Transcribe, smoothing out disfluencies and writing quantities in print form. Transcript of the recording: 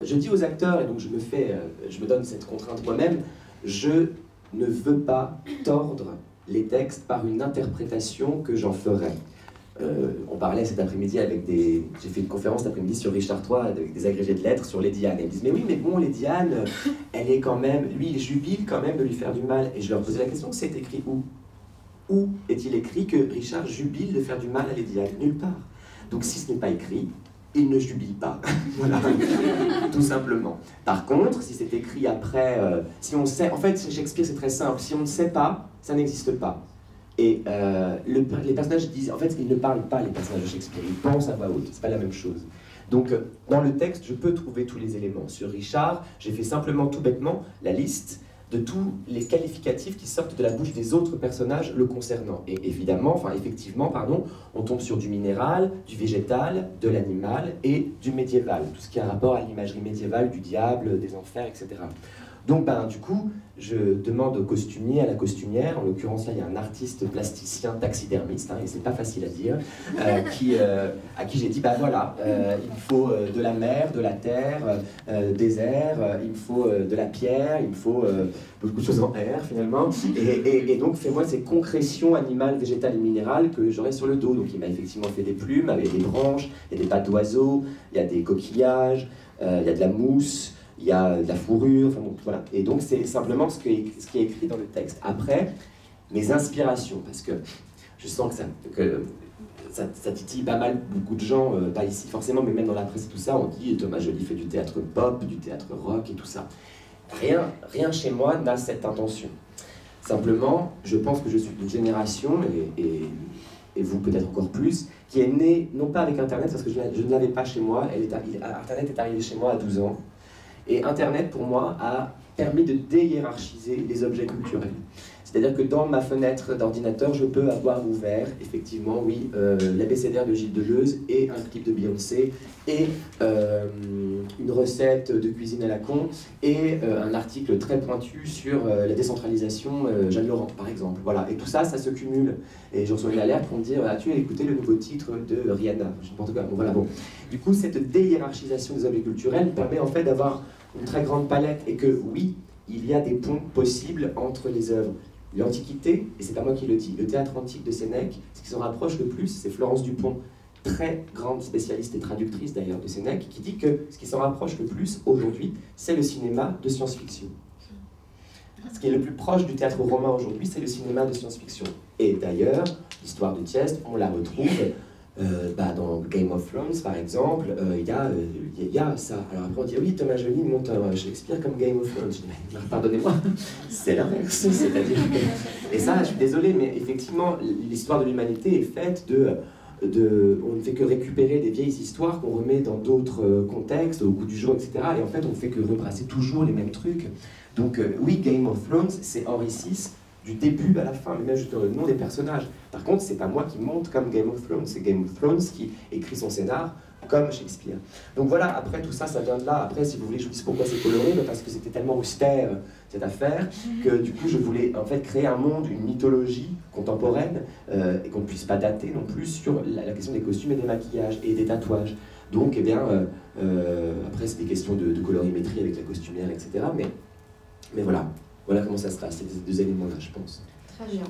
je dis aux acteurs, et donc je me donne cette contrainte moi-même, je ne veux pas tordre les textes par une interprétation que j'en ferai. On parlait cet après-midi j'ai fait une conférence cet après-midi sur Richard III avec des agrégés de lettres sur Lady Anne. Ils me disent, mais oui, mais bon, Lady Anne, elle est quand même, lui, il jubile quand même de lui faire du mal. Et je leur posais la question, c'est écrit où? Où est-il écrit que Richard jubile de faire du mal à Lady Anne? Nulle part. Donc si ce n'est pas écrit, il ne jubile pas. Voilà, tout simplement. Par contre, si c'est écrit après, si on sait, en fait, Shakespeare c'est très simple, si on ne sait pas, ça n'existe pas. Et les personnages disent, en fait, ils ne parlent pas, les personnages de Shakespeare, ils pensent à voix haute, c'est pas la même chose. Donc, dans le texte, je peux trouver tous les éléments. Sur Richard, j'ai fait simplement, tout bêtement, la liste de tous les qualificatifs qui sortent de la bouche des autres personnages le concernant. Et évidemment, effectivement, on tombe sur du minéral, du végétal, de l'animal et du médiéval. Tout ce qui a rapport à l'imagerie médiévale, du diable, des enfers, etc. Donc, du coup, je demande au costumier, à la costumière, en l'occurrence là, il y a un artiste plasticien taxidermiste, et c'est pas facile à dire, à qui j'ai dit, voilà, il me faut de la mer, de la terre, des airs, il me faut de la pierre, il me faut beaucoup de choses en air finalement, et donc fais-moi ces concrétions animales, végétales et minérales que j'aurai sur le dos. Donc il m'a effectivement fait des plumes avec des branches, il y a des pattes d'oiseaux, il y a des coquillages, il y a de la mousse, il y a de la fourrure, voilà. Et donc c'est simplement ce qui est écrit dans le texte. Après, mes inspirations, parce que je sens que ça titille pas mal beaucoup de gens, pas ici forcément, mais même dans la presse et tout ça, on dit Thomas Joly fait du théâtre pop, du théâtre rock et tout ça. Rien chez moi n'a cette intention. Simplement, je pense que je suis d'une génération, et vous peut-être encore plus, qui est née, non pas avec Internet, parce que je ne l'avais pas chez moi, Internet est arrivé chez moi à 12 ans, et Internet, pour moi, a permis de déhiérarchiser les objets culturels. C'est-à-dire que dans ma fenêtre d'ordinateur, je peux avoir ouvert, effectivement, oui, l'abécédaire de Gilles Deleuze et un clip de Beyoncé, et une recette de cuisine à la con, et un article très pointu sur la décentralisation Jeanne Laurent, par exemple. Voilà. Et tout ça, ça se cumule. Et je reçois une alerte pour me dire, as-tu écouté le nouveau titre de Rihanna? N'importe quoi. Bon, voilà, bon. Du coup, cette déhiérarchisation des objets culturels permet en fait d'avoir une très grande palette, et que, oui, il y a des ponts possibles entre les œuvres. L'Antiquité, et c'est pas moi qui le dis, le théâtre antique de Sénèque, ce qui s'en rapproche le plus, c'est Florence Dupont, très grande spécialiste et traductrice d'ailleurs de Sénèque, qui dit que ce qui s'en rapproche le plus aujourd'hui, c'est le cinéma de science-fiction. Ce qui est le plus proche du théâtre romain aujourd'hui, c'est le cinéma de science-fiction. Et d'ailleurs, l'histoire de Thieste, on la retrouve dans Game of Thrones, par exemple, il y a ça. Alors après on dit, oui, Thomas Joly monte Shakespeare comme Game of Thrones. Je dis, mais pardonnez-moi, c'est l'inverse. C'est-à-dire que... Et ça, je suis désolé, mais effectivement, l'histoire de l'humanité est faite on ne fait que récupérer des vieilles histoires qu'on remet dans d'autres contextes, au goût du jour, etc. Et en fait, on ne fait que rebrasser toujours les mêmes trucs. Donc oui, Game of Thrones, c'est Henri VI, du début à la fin, mais même juste le nom des personnages. Par contre, c'est pas moi qui monte comme Game of Thrones, c'est Game of Thrones qui écrit son scénar comme Shakespeare. Donc voilà, après tout ça, ça vient de là. Après, si vous voulez, je vous dis pourquoi c'est coloré, mais parce que c'était tellement austère, cette affaire, que du coup, je voulais en fait créer un monde, une mythologie contemporaine, et qu'on ne puisse pas dater non plus sur la question des costumes et des maquillages et des tatouages. Donc, après, c'est des questions de colorimétrie avec la costumière, etc. Mais voilà comment ça se passe, c'est ces deux éléments-là, je pense. Très bien.